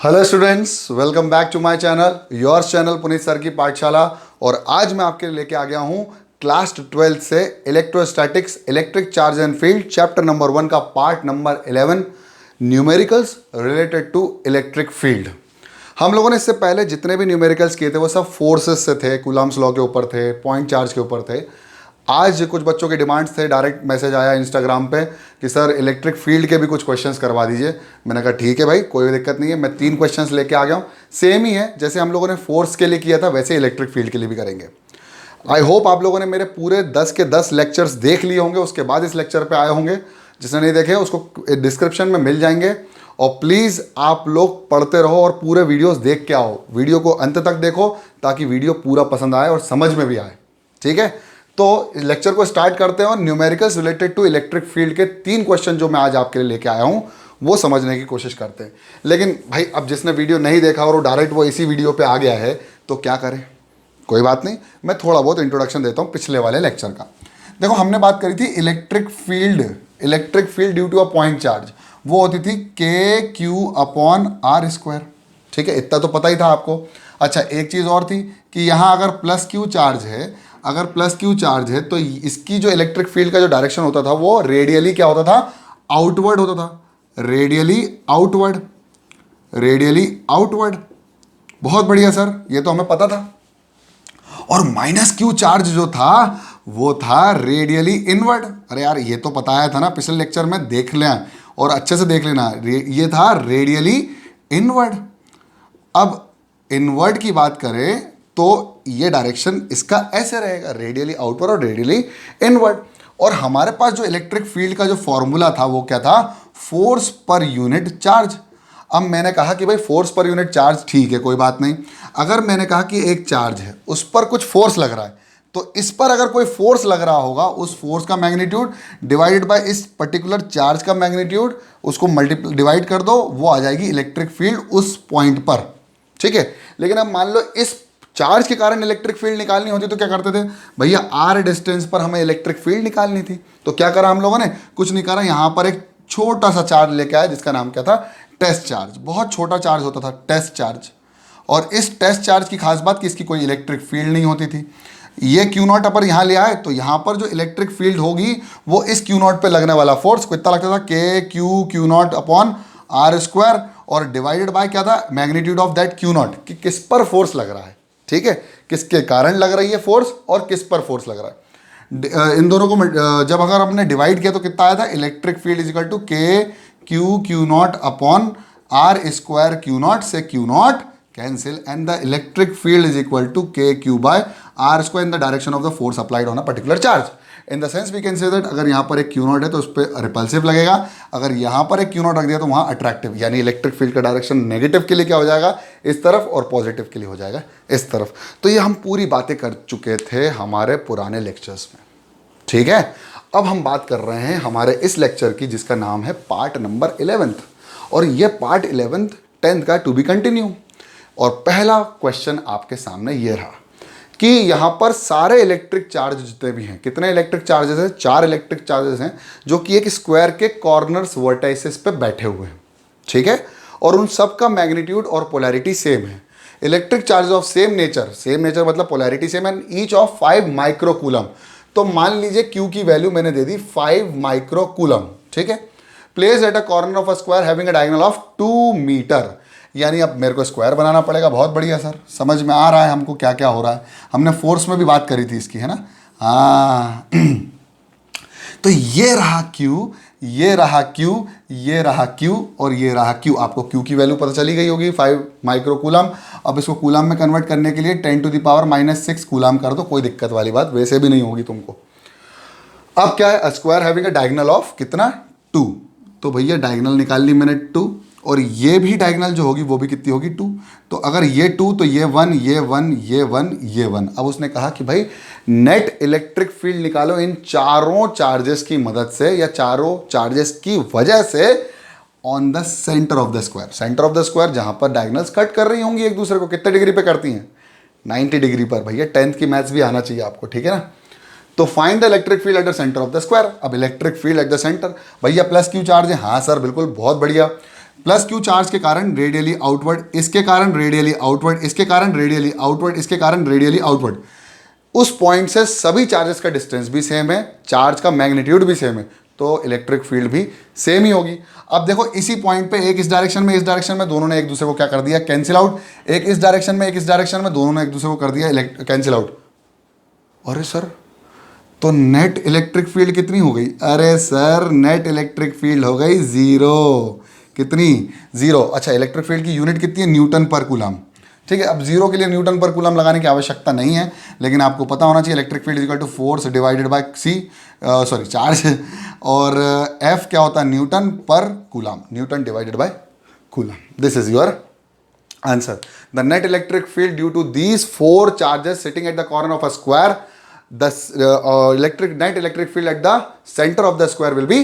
Hello students, welcome back to my channel, your channel Puneet sir की पाठशाला। और आज मैं आपके लिए लेके आ गया हूँ क्लास 12 से electrostatics, electric charge and field, chapter number 1 का part number 11, numericals related to electric field. हम लोगों ने इससे पहले जितने भी न्यूमेरिकल्स किए थे वो सब फोर्सेस से थे, कूलम्स लॉ के ऊपर थे, पॉइंट चार्ज के ऊपर थे। आज कुछ बच्चों के डिमांड्स थे, डायरेक्ट मैसेज आया इंस्टाग्राम पे कि सर इलेक्ट्रिक फील्ड के भी कुछ क्वेश्चंस करवा दीजिए। मैंने कहा ठीक है भाई, कोई दिक्कत नहीं है, मैं 3 क्वेश्चंस लेके आ गया हूँ। सेम ही है जैसे हम लोगों ने फोर्स के लिए किया था, वैसे इलेक्ट्रिक फील्ड के लिए भी करेंगे। आई होप आप लोगों ने मेरे पूरे 10 के 10 लेक्चर्स देख लिए होंगे, उसके बाद इस लेक्चर पर आए होंगे। जिसने नहीं देखे उसको डिस्क्रिप्शन में मिल जाएंगे। और प्लीज़ आप लोग पढ़ते रहो और पूरे वीडियोस देख के आओ, वीडियो को अंत तक देखो ताकि वीडियो पूरा पसंद आए और समझ में भी आए। ठीक है, तो लेक्चर को स्टार्ट करते हैं और numericals related to electric field के 3 क्वेश्चन जो मैं आज आपके लिए लेके आया हूं वो समझने की कोशिश करते हैं। लेकिन भाई अब जिसने वीडियो नहीं देखा और वो डायरेक्ट वो इसी वीडियो पे आ गया है तो क्या करें, कोई बात नहीं, मैं थोड़ा बहुत इंट्रोडक्शन देता हूं पिछले वाले लेक्चर का। देखो, हमने बात करी थी electric field due to a point charge, वो होती थी के क्यू अपॉन आर स्क्वायर। ठीक है, इतना तो पता ही था आपको। अच्छा, एक चीज़ और थी कि यहाँ अगर प्लस क्यू चार्ज है, तो इसकी जो इलेक्ट्रिक फील्ड का जो डायरेक्शन होता था वो रेडियली क्या होता था, आउटवर्ड होता था। Radially outward. बहुत बढ़िया सर, ये तो हमें पता था। और माइनस क्यू चार्ज जो था वो था रेडियली इनवर्ड। अरे यार, ये तो बताया था ना पिछले लेक्चर में, देख लें और अच्छे से देख लेना। ये था रेडियली इनवर्ड। अब इनवर्ड की बात करें तो ये डायरेक्शन इसका ऐसे रहेगा, रेडियली आउटवर्ड और रेडियली इनवर्ड। और हमारे पास जो इलेक्ट्रिक फील्ड का जो फॉर्मूला था वो क्या था, फोर्स पर यूनिट चार्ज। अब मैंने कहा कि भाई फोर्स पर यूनिट चार्ज ठीक है, कोई बात नहीं। अगर मैंने कहा कि एक चार्ज है, उस पर कुछ फोर्स लग रहा है, तो इस पर अगर कोई फोर्स लग रहा होगा, उस फोर्स का मैग्नीट्यूड डिवाइडेड बाय इस पर्टिकुलर चार्ज का मैग्नीट्यूड, उसको डिवाइड कर दो, वो आ जाएगी इलेक्ट्रिक फील्ड उस पॉइंट पर। ठीक है, लेकिन अब मान लो इस चार्ज के कारण इलेक्ट्रिक फील्ड निकालनी होती तो क्या करते थे भैया, आर डिस्टेंस पर हमें इलेक्ट्रिक फील्ड निकालनी थी। तो क्या करा हम लोगों ने, कुछ नहीं करा, यहां पर एक छोटा सा चार्ज लेके आया जिसका नाम क्या था, टेस्ट चार्ज। बहुत छोटा चार्ज होता था टेस्ट चार्ज। और इस टेस्ट चार्ज की खास बात कि इसकी कोई इलेक्ट्रिक फील्ड नहीं होती थी। ये क्यू नॉट अपर यहां ले आए तो यहां पर जो इलेक्ट्रिक फील्ड होगी वो इस क्यू नॉट पे लगने वाला फोर्स को इतना लगता था, के q naught upon r square, और डिवाइडेड बाय क्या था, magnitude of that q naught, कि किस पर फोर्स लग रहा है। ठीक है, किसके कारण लग रही है फोर्स और किस पर फोर्स लग रहा है। इन दोनों को जब अगर हमने डिवाइड किया तो कितना आया था, electric field is equal to k q naught upon r square q naught, से q naught cancel and the electric field is equal to k q by r square in the direction of the force applied on a particular charge. In the sense we can say that अगर यहाँ पर एक Q not है तो उस पर repulsive लगेगा, अगर यहाँ पर एक क्यू नॉट रख दिया तो वहाँ अट्रैक्टिव, यानी इलेक्ट्रिक फील्ड का डायरेक्शन नेगेटिव के लिए क्या हो जाएगा, इस तरफ, और पॉजिटिव के लिए हो जाएगा इस तरफ। तो ये हम पूरी बातें कर चुके थे हमारे पुराने लेक्चर्स में। ठीक है, अब हम बात कर रहे हैं हमारे इस लेक्चर की जिसका नाम है पार्ट नंबर 11, और ये पार्ट 11 10th का टू बी कंटिन्यू। और पहला क्वेश्चन आपके सामने ये रहा कि यहाँ पर सारे इलेक्ट्रिक चार्ज जितने भी हैं, कितने इलेक्ट्रिक चार्जेस हैं, 4 इलेक्ट्रिक चार्जेस हैं जो कि एक स्क्वायर के कॉर्नर्स वर्टाइसेस पे बैठे हुए हैं। ठीक है, और उन सब का मैग्नीट्यूड और पोलैरिटी सेम है। Electric charges of same nature मतलब polarity same and each of 5 microcoulomb. तो मान लीजिए क्यू की वैल्यू मैंने दे दी 5 माइक्रोकूलम। ठीक है, place at a corner of a square having a diagonal of 2 metre. यानी अब मेरे को स्क्वायर बनाना पड़ेगा। बहुत बढ़िया सर, समझ में आ रहा है हमको क्या क्या हो रहा है। हमने फोर्स में भी बात करी थी इसकी, है ना। हाँ तो ये रहा क्यू, ये रहा क्यू, ये रहा क्यू और ये रहा क्यू। आपको क्यू की वैल्यू पता चली गई होगी 5 माइक्रोकूलम। अब इसको कूलम में कन्वर्ट करने के लिए 10 टू द पावर -6 कूलम कर दो, कोई दिक्कत वाली बात वैसे भी नहीं होगी तुमको। अब क्या है, square having a diagonal of कितना, 2। तो भैया डायगोनल निकाल ली मैंने 2, और ये भी डायगोनल जो होगी वो भी कितनी होगी, 2। तो अगर ये 2 तो ये 1, ये 1, ये 1, ये 1। अब उसने कहा कि भाई नेट इलेक्ट्रिक फील्ड निकालो इन चारों चार्जेस की मदद से, या चारों चार्जेस की वजह से, on the centre of the square. Centre of the square जहां पर डायगोनल्स कट कर रही होंगी एक दूसरे को, कितने डिग्री पे करती हैं, 90 डिग्री पर। भैया 10th की मैथ्स भी आना चाहिए आपको, ठीक है ना। तो find the electric field at the centre of the square. अब electric field at the centre, भैया प्लस क्यू चार्ज है, हाँ सर बिल्कुल, बहुत बढ़िया। प्लस क्यू चार्ज के कारण रेडियली आउटवर्ड, इसके कारण रेडियली आउटवर्ड, इसके कारण रेडियली आउटवर्ड, इसके कारण रेडियली आउटवर्ड। उस पॉइंट से सभी चार्जेस का डिस्टेंस भी सेम है, चार्ज का मैग्नीट्यूड भी सेम है, तो इलेक्ट्रिक फील्ड भी सेम ही होगी। अब देखो इसी पॉइंट पे एक इस डायरेक्शन में, इस डायरेक्शन में, दोनों ने एक दूसरे को क्या कर दिया, कैंसिल आउट। एक इस डायरेक्शन में, एक इस डायरेक्शन में, दोनों ने एक दूसरे को कर दिया कैंसिल आउट। अरे सर तो नेट इलेक्ट्रिक फील्ड कितनी हो गई? अरे सर नेट इलेक्ट्रिक फील्ड हो गई जीरो। कितनी? जीरो। अच्छा इलेक्ट्रिक फील्ड की यूनिट कितनी है? न्यूटन पर कूलम। ठीक है, अब जीरो के लिए न्यूटन पर कूलम लगाने की आवश्यकता नहीं है, लेकिन आपको पता होना चाहिए electric field equal to force divided by charge, और एफ क्या होता है? न्यूटन पर coulomb, newton divided by coulomb. This is your answer. The net electric field due to these four charges sitting at the corner of a square, the net electric field at the center of the square will be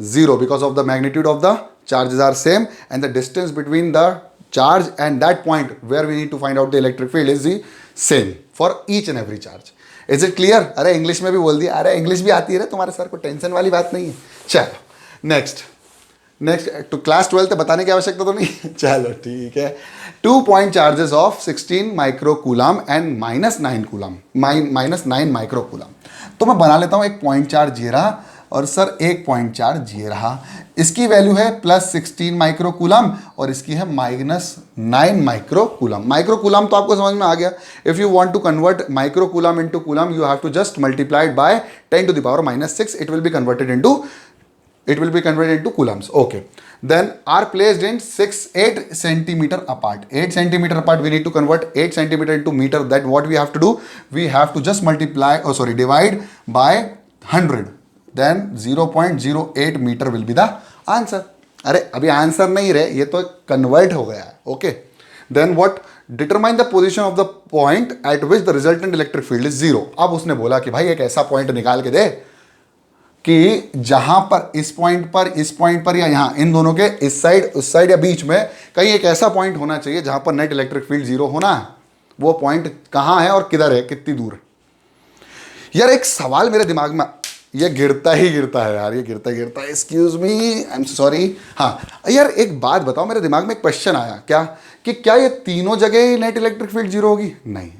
zero because of the magnitude of the charges are same and the distance between the charge and that point where we need to find out the electric field is the same for each and every charge. Is it clear? अरे English में भी बोल दिया, अरे English भी आती है रे तुम्हारे सर को, टेंशन वाली बात नहीं है। चलो नेक्स्ट तो क्लास 12 बताने की आवश्यकता तो नहीं। चलो ठीक है। 2 point charges of 16 micro coulomb and -9 coulomb, -9 micro coulomb. तो मैं बना लेता हूं एक पॉइंट चार्ज ये रहा, और सर एक पॉइंट चार्ज ये रहा। इसकी वैल्यू है +16 माइक्रो कूलम और इसकी है -9 माइक्रो कूलम। माइक्रो कूलम तो आपको समझ में आ गया। If you want to convert micro coulomb into coulomb you have to just multiply it by 10⁻⁻6। It will be converted into coulombs. Okay. Then are placed in 8 centimeter apart. 8 centimeter apart, we need to convert 8 centimeter into meter. That what we have to do? We have to just divide by 100. Then 0.08 meter will be the answer. अरे अभी answer नहीं रहे, ये तो convert हो गया है। Okay, then what? Determine the position of the point at which the resultant electric field is zero. अब उसने बोला कि भाई एक ऐसा पॉइंट निकाल के दे कि जहां पर इस पॉइंट पर या यहां इन दोनों के इस साइड उस साइड या बीच में कहीं एक ऐसा पॉइंट होना चाहिए जहां पर नेट इलेक्ट्रिक फील्ड जीरो होना है। वो पॉइंट कहां है और किधर है, कितनी दूर है? यार एक सवाल मेरे दिमाग में, ये गिरता ही गिरता है यार, ये गिरता गिरता है। Excuse me, I am sorry. हाँ यार एक बात बताओ, मेरे दिमाग में एक क्वेश्चन आया क्या ये तीनों जगह नेट इलेक्ट्रिक फील्ड जीरो होगी? नहीं,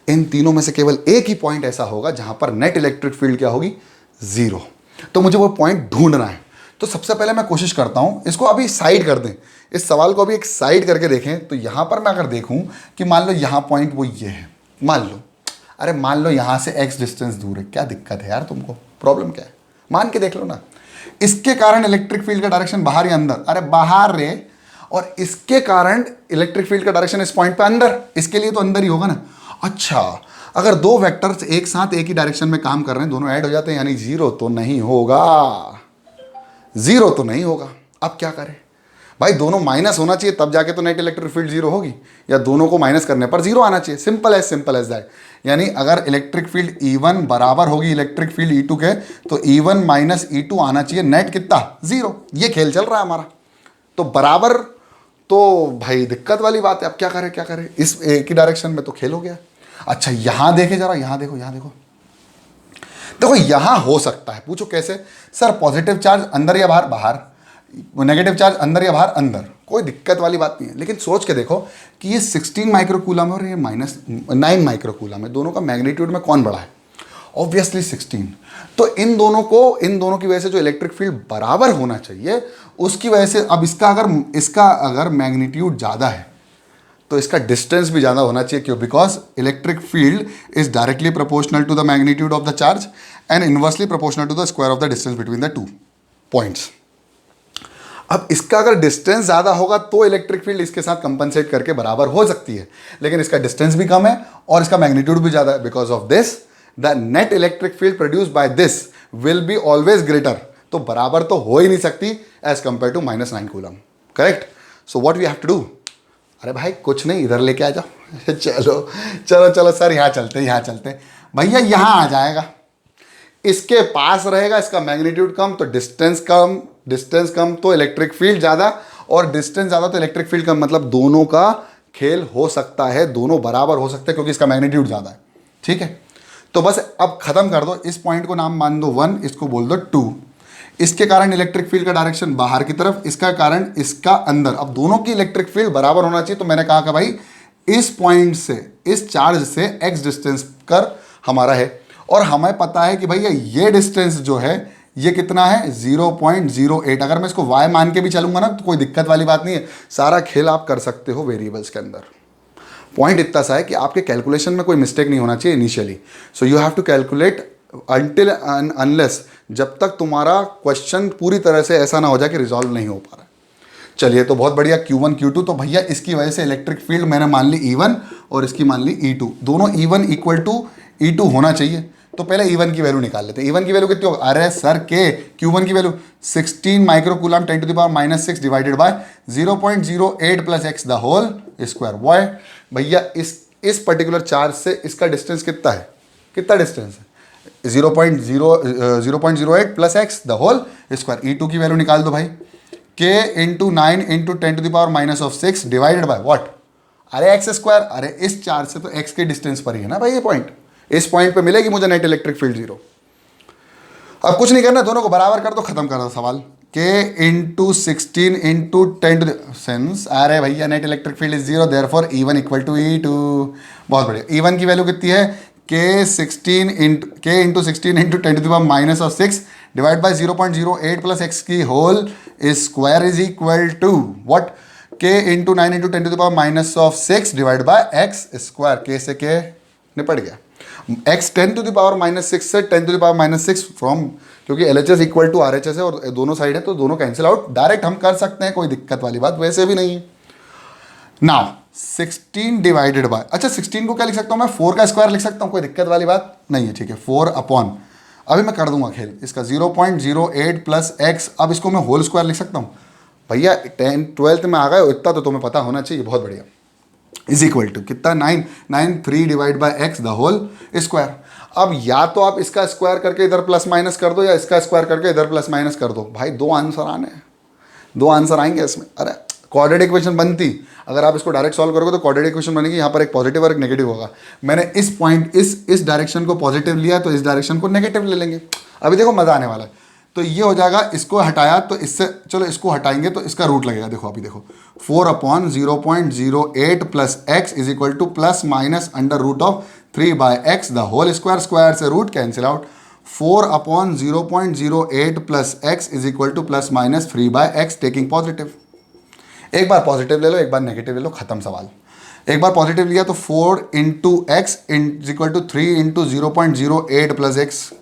इन तीनों में से केवल एक ही पॉइंट ऐसा होगा जहां पर नेट इलेक्ट्रिक फील्ड क्या होगी? जीरो। तो मुझे वो पॉइंट ढूंढना है। तो सबसे पहले मैं कोशिश करता हूं, इसको अभी साइड कर दें, इस सवाल को अभी एक साइड करके देखें। तो यहां पर मैं अगर देखूं कि मान लो यहां पॉइंट वो ये है, मान लो यहां से x डिस्टेंस दूर है। क्या दिक्कत है यार तुमको? प्रॉब्लम क्या है? मान के देख लो ना। इसके कारण इलेक्ट्रिक फील्ड का डायरेक्शन बाहर या अंदर? अरे बाहर रे। और इसके कारण इलेक्ट्रिक फील्ड का डायरेक्शन इस पॉइंट पे अंदर, इसके लिए तो अंदर ही होगा ना। अच्छा, अगर दो वेक्टर्स एक साथ एक ही डायरेक्शन में काम कर रहे हैं, दोनों ऐड हो जाते हैं, यानी जीरो तो नहीं होगा, जीरो तो नहीं होगा। अब क्या करें भाई? दोनों माइनस होना चाहिए तब जाके तो नेट इलेक्ट्रिक फील्ड जीरो होगी, या दोनों को माइनस करने पर जीरो आना चाहिए। Simple as that. यानी अगर इलेक्ट्रिक फील्ड E1 बराबर होगी इलेक्ट्रिक फील्ड E2 के, तो E1 माइनस E2 आना चाहिए, नेट कितना? जीरो। ये खेल चल रहा है हमारा। तो बराबर तो भाई दिक्कत वाली बात है। अब क्या करें? इस एक ही डायरेक्शन में तो खेल हो गया। अच्छा यहां देखे जरा, यहां देखो यहां हो सकता है। पूछो कैसे? सर पॉजिटिव चार्ज अंदर या बाहर? बाहर। नेगेटिव चार्ज अंदर या बाहर? अंदर। कोई दिक्कत वाली बात नहीं है। लेकिन सोच के देखो कि ये 16 माइक्रो कूलम है और ये -9 माइक्रो कूलम है, दोनों का मैग्नीट्यूड में कौन बड़ा है? ऑब्वियसली 16। तो इन दोनों की वजह से जो इलेक्ट्रिक फील्ड बराबर होना चाहिए उसकी वजह से, अब इसका अगर मैग्नीट्यूड ज़्यादा है तो इसका डिस्टेंस भी ज़्यादा होना चाहिए। क्यों? Because electric field is directly proportional to the magnitude of the charge and inversely proportional to the square of the distance between the 2 points. अब इसका अगर डिस्टेंस ज़्यादा होगा तो इलेक्ट्रिक फील्ड इसके साथ कंपनसेट करके बराबर हो सकती है, लेकिन इसका डिस्टेंस भी कम है और इसका मैग्नीट्यूड भी ज़्यादा है। Because of this the net electric field produce by this will be always greater. तो बराबर तो हो ही नहीं सकती as compare to -9 coulomb. Correct? So what we have to do? अरे भाई कुछ नहीं, इधर लेके आ जाओ। चलो सर यहाँ चलते भैया, यहाँ आ जाएगा, इसके पास रहेगा, इसका मैग्नीट्यूड कम तो डिस्टेंस कम तो इलेक्ट्रिक फील्ड ज़्यादा, और डिस्टेंस ज़्यादा तो इलेक्ट्रिक फील्ड कम। मतलब दोनों का खेल हो सकता है, दोनों बराबर हो सकते हैं क्योंकि इसका मैग्नीट्यूड ज़्यादा है। ठीक है, तो बस अब खत्म कर दो। इस पॉइंट को नाम मान दो 1, इसको बोल दो 2। इसके कारण इलेक्ट्रिक फील्ड का डायरेक्शन बाहर की तरफ, इसका कारण इसका अंदर। अब दोनों की इलेक्ट्रिक फील्ड बराबर होना चाहिए, तो मैंने कहा कि भाई इस पॉइंट से, इस चार्ज से x डिस्टेंस कर हमारा है, और हमें पता है कि भैया ये डिस्टेंस जो है ये कितना है 0.08। अगर मैं इसको y मान के भी चलूंगा ना तो कोई दिक्कत वाली बात नहीं है, सारा खेल आप कर सकते हो वेरिएबल्स के अंदर। पॉइंट इतना सा है कि आपके कैलकुलेशन में कोई मिस्टेक नहीं होना चाहिए initially. So you have to calculate until unless, जब तक तुम्हारा क्वेश्चन पूरी तरह से ऐसा ना हो जाए कि रिजॉल्व नहीं हो पा रहा है। चलिए, तो बहुत बढ़िया Q1 Q2, तो भैया इसकी वजह से इलेक्ट्रिक फील्ड मैंने मान ली E1 और इसकी मान ली E2, दोनों E1 इक्वल टू E2 होना चाहिए। तो पहले E1 की वैल्यू निकाल लेते हैं। E1 की वैल्यू कितनी होगी? अरे सर के Q1 की value 16 micro coulomb 10⁻⁻6 divided by 0.08 plus x the whole square. वो है भैया इस पर्टिकुलर चार्ज से इसका डिस्टेंस कितना है? कितना डिस्टेंस है? 0.08 plus x the whole square. E2 की वैल्यू निकाल दो भाई, k into 9 into 10⁻⁻6 divided by what? अरे एक्स स्क्वायर। अरे इस चार्ज से तो x के डिस्टेंस पर ही है ना भाई ये पॉइंट, इस पॉइंट पे मिलेगी मुझे नेट इलेक्ट्रिक फील्ड 0। अब कुछ नहीं करना, दोनों को बराबर कर दो, खत्म कर दो सवाल। k इंटू 16 इंटू 10 सेंस, अरे भैया net electric field is 0, therefore E1 equal to E2। बहुत बढ़िया। E1 की वैल्यू कितनी है? k into 16 into 10⁻⁻6 divide by 0.08 plus x की whole square is equal to what? k into 9 into 10⁻⁻6 divide by x square. k से k निपट गया। x 10⁻⁻6 से 10⁻⁻6 फ्रॉम, क्योंकि LHS इक्वल टू RHS है और दोनों साइड है तो दोनों कैंसिल आउट, डायरेक्ट हम कर सकते हैं, कोई दिक्कत वाली बात वैसे भी नहीं है। नाउ 16 डिवाइडेड बाय, अच्छा 16 को क्या लिख सकता हूँ मैं? 4 का स्क्वायर लिख सकता हूँ, कोई दिक्कत वाली बात नहीं है, ठीक है। 4 अपॉन, अभी मैं कर दूंगा खेल, इसका 0.08 प्लस एक्स, अब इसको मैं होल स्क्वायर लिख सकता हूँ। भैया 12th में आ गए, इतना तो तुम्हें पता होना चाहिए, बहुत बढ़िया। इज इक्वल टू कितना? 3 divide by x the whole square. अब या तो आप इसका स्क्वायर करके इधर प्लस माइनस कर दो, या इसका स्क्वायर करके इधर प्लस माइनस कर दो। भाई दो आंसर आने हैं, दो आंसर आएंगे इसमें। अरे क्वाड्रेटिक इक्वेशन बनती, अगर आप इसको डायरेक्ट सॉल्व करोगे तो क्वाड्रेटिक इक्वेशन बनेगी, यहाँ पर एक पॉजिटिव और एक नेगेटिव होगा। मैंने इस पॉइंट इस डायरेक्शन को पॉजिटिव लिया तो इस डायरेक्शन को नेगेटिव ले लेंगे। अभी देखो मजा आने वाला है। तो ये हो जाएगा, इसको हटाया तो इससे, चलो इसको हटाएंगे तो इसका रूट लगेगा। देखो अभी देखो 4 upon 0.08 plus x is equal to plus minus under root of 3 by x the whole square, square से root cancel out. 4 upon 0.08 plus x is equal to plus minus 3 by x taking positive. एक बार positive ले लो, एक बार negative ले लो, खत्म सवाल। एक बार पॉजिटिव लिया तो 4 into x is equal to 3 into 0.08 plus x,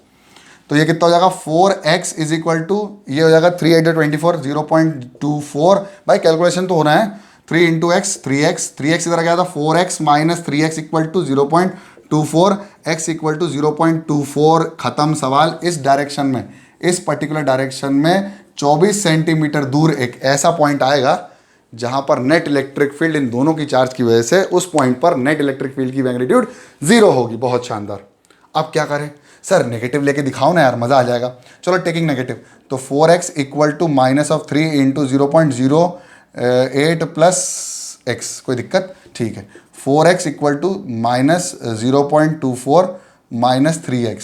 तो ये कितना हो जाएगा? 4x इज इक्वल टू, ये हो जाएगा 3 8 24 0.24। भाई कैलकुलेशन तो होना है। 3 इंटू एक्स 3x इधर आ गया था 4x minus 3x equal to 0.24, x equal to 0.24, खत्म सवाल। इस डायरेक्शन में, इस पर्टिकुलर डायरेक्शन में 24 सेंटीमीटर दूर एक ऐसा पॉइंट आएगा जहां पर नेट इलेक्ट्रिक फील्ड इन दोनों की चार्ज की वजह से, उस पॉइंट पर नेट इलेक्ट्रिक फील्ड की मैग्नीट्यूड 0 होगी। बहुत शानदार। अब क्या करें सर? नेगेटिव लेके दिखाओ ना यार, मज़ा आ जाएगा। चलो टेकिंग नेगेटिव, तो 4x equal to minus of 3 into 0.08 plus x, कोई दिक्कत? ठीक है। 4x equal to minus 0.24 minus 3x,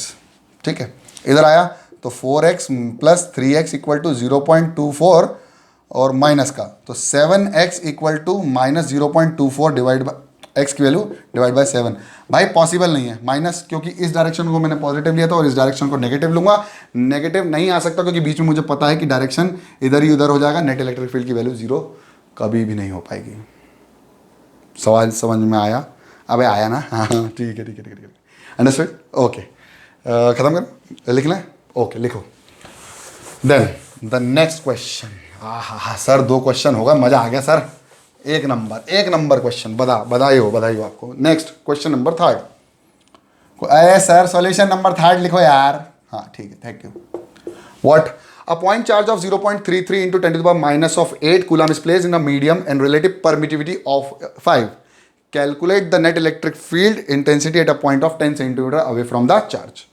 ठीक है। इधर आया तो 4x plus 3x equal to 0.24 और माइनस का, तो 7x equal to minus 0.24 divide by x की वैल्यू डिवाइड बाय 7। भाई पॉसिबल नहीं है माइनस, क्योंकि इस डायरेक्शन को मैंने पॉजिटिव लिया था और इस डायरेक्शन को नेगेटिव लूंगा। नेगेटिव नहीं आ सकता क्योंकि बीच में मुझे पता है कि डायरेक्शन इधर ही उधर हो जाएगा, नेट इलेक्ट्रिक फील्ड की वैल्यू 0 कभी भी नहीं हो पाएगी। सवाल समझ में आया? अबे आया ना? हाँ ठीक है ठीक है ठीक है, अंडरस्टूड, ओके। खत्म कर, लिखना है? ओके लिखो। Then the next question. हाँ सर 2 क्वेश्चन होगा, मज़ा आ गया सर, एक नंबर क्वेश्चन। बधाई हो आपको। Next question number 3। अरे सर सॉल्यूशन नंबर 3 लिखो यार। हाँ ठीक है, thank you. What? A point charge of 0.33 into 10⁻⁸ coulomb is placed in a medium and relative permittivity of 5। Calculate the net electric field intensity at a point of 10 centimetre away from the charge.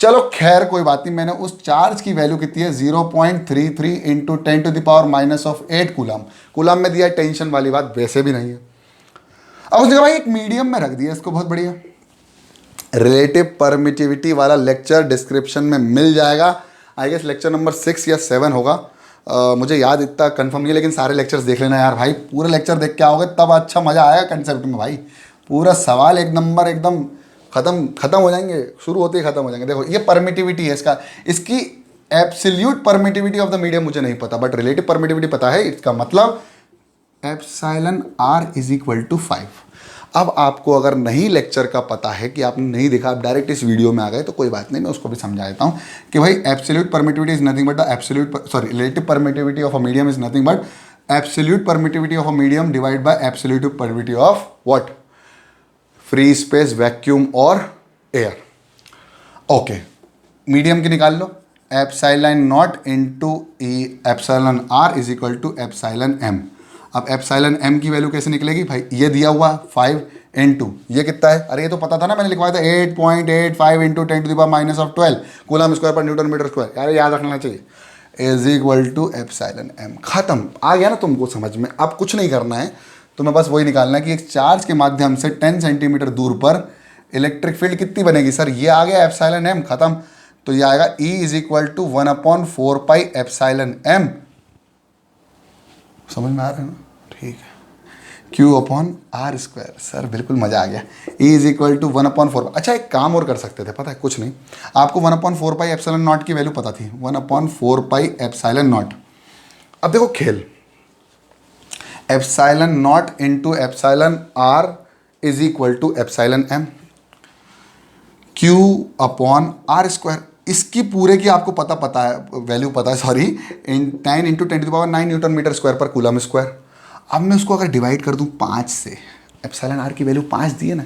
चलो खैर कोई बात नहीं, मैंने उस charge की value कितनी है 0.33 इंटू 10⁻⁸ कूलम। कूलम में दिया, टेंशन वाली बात वैसे भी नहीं है। अब उसने कहा भाई एक मीडियम में रख दिया इसको, बहुत बढ़िया। रिलेटिव परमिटिविटी वाला लेक्चर डिस्क्रिप्शन में मिल जाएगा, आई गेस लेक्चर नंबर 6 या 7 होगा। मुझे याद इतना कंफर्म नहीं है, लेकिन सारे लेक्चर्स देख लेना यार भाई, पूरे लेक्चर देख के आओगे तब अच्छा मज़ा आएगा कंसेप्ट में भाई। पूरा सवाल एक नंबर एकदम खत्म हो जाएंगे, शुरू होते ही खत्म हो जाएंगे। देखो ये परमिटिविटी है इसकी absolute permittivity of the medium मुझे नहीं पता, बट रिलेटिव परमिटिविटी पता है। इसका मतलब epsilon r is equal to 5। अब आपको अगर नहीं लेक्चर का पता है, कि आपने नहीं देखा, आप डायरेक्ट इस वीडियो में आ गए, तो कोई बात नहीं, मैं उसको भी समझा देता हूँ कि भाई absolute permittivity is nothing but the relative permittivity of a medium is nothing but absolute permittivity of a medium divide by absolute permittivity of what, free space, vacuum और एयर। ओके, मीडियम की निकाल लो, epsilon naught into epsilon r is equal to epsilon m. अब epsilon m की वैल्यू कैसे निकलेगी भाई, ये दिया हुआ 5 इंटू ये कितना है, अरे ये तो पता था ना, मैंने लिखवाया था 8.85 इंटू 10⁻⁻12 कूलम स्क्वायर पर न्यूटन मीटर स्क्वायर, यार याद रखना चाहिए, is equal to epsilon m. खत्म, आ गया ना तुमको समझ में। अब कुछ नहीं करना है, तुम्हें बस वही निकालना है कि एक चार्ज के माध्यम से 10 सेंटीमीटर दूर पर इलेक्ट्रिक फील्ड कितनी बनेगी। सर ये आ गया एप्सिलॉन एम, खत्म। तो ये आएगा E is equal to 1/4 pi epsilon m. समझ में आ रहा है ना, ठीक है, Q upon r square. Sir बिल्कुल मज़ा आ गया। E is equal to 1/4। अच्छा एक काम और कर सकते थे, पता है, कुछ नहीं, आपको 1/4 पाई एप्सिलॉन नॉट की वैल्यू पता थी, 1/4 पाई एप्सिलॉन नॉट। अब देखो खेल, epsilon naught into epsilon r is equal to epsilon m, Q upon r square. इसकी पूरे की आपको पता है, वैल्यू पता है, sorry, 9 into 10⁻⁹ newton metre square पर कूलम स्क्वायर। अब मैं उसको अगर डिवाइड कर दूं 5 से, एप्सिलॉन आर की वैल्यू 5 दी है ना,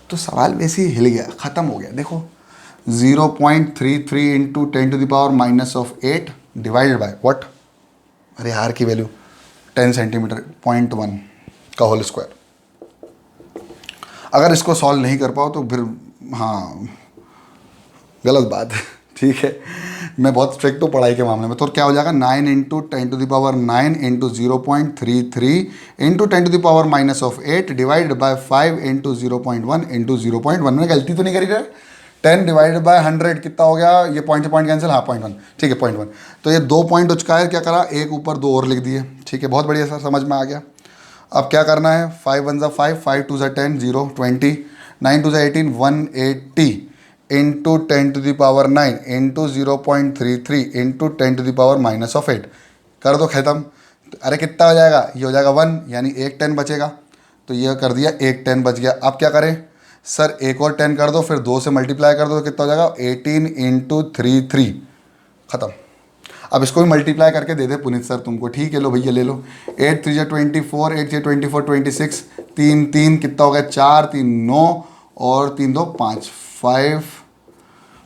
तो सवाल वैसे ही हिल गया, ख़त्म हो गया। देखो 0.33 इंटू 10⁻⁻8 डिवाइडेड बाय व्हाट, अरे आर की वैल्यू 10 सेंटीमीटर, 0.1 का होल स्क्वायर। अगर इसको सॉल्व नहीं कर पाओ तो फिर हाँ गलत बात है, ठीक है, मैं बहुत स्ट्रिक्ट हूँ पढ़ाई के मामले में। तो क्या हो जाएगा, 9 into 10⁻9 into 0.33 into 10⁻⁻8 divide by 5 into 0.1 into 0.1। मैंने गलती तो नहीं करी है, 10 डिवाइडेड बाय 100 कितना हो गया, ये पॉइंट से पॉइंट कैंसिल, हाँ 0.1, ठीक है 0.1। तो ये 2 पॉइंट उचका है, क्या करा, एक ऊपर 2 और लिख दिए, ठीक है, बहुत बढ़िया सर, समझ में आ गया। अब क्या करना है, 5 1 ज़ा 5, 5 2 ज़ा 10, 0 20, 9 2 ज़ा 18, 180 इंटू 10⁻9 इंटू 0.33 इंटू 10⁻⁻8 कर दो खत्म। अरे कितना हो जाएगा, ये हो जाएगा 1, यानी एक 10 बचेगा, तो ये कर दिया, एक 10 बच गया। अब क्या करें सर, एक और 10 कर दो, फिर 2 से मल्टीप्लाई कर दो, तो कितना हो जाएगा, 18 इंटू 33, ख़त्म। अब इसको भी मल्टीप्लाई करके दे दे पुनीत सर तुमको, ठीक है, लो भैया ले लो, 8 3 24, 8 6 24 26, 3 3 कितना हो गया, 4 3 9 और 3 2 5,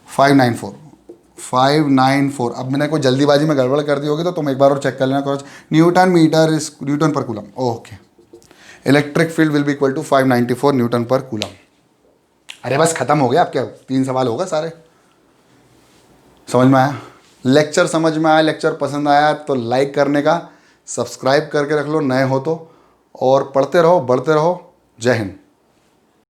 594। अब मैंने कोई जल्दीबाजी में गड़बड़ कर दी होगी तो तुम एक बार और चेक कर लेना, cross newton metre is newton पर coulomb. Okay, electric field will be equal to 594 newton पर कूलम। अरे बस खत्म हो गया, अब क्या 3 सवाल होगा सारे। समझ में आया, लेक्चर समझ में आया, लेक्चर पसंद आया तो लाइक करने का, सब्सक्राइब करके रख लो नए हो तो, और पढ़ते रहो, बढ़ते रहो। जय हिंद।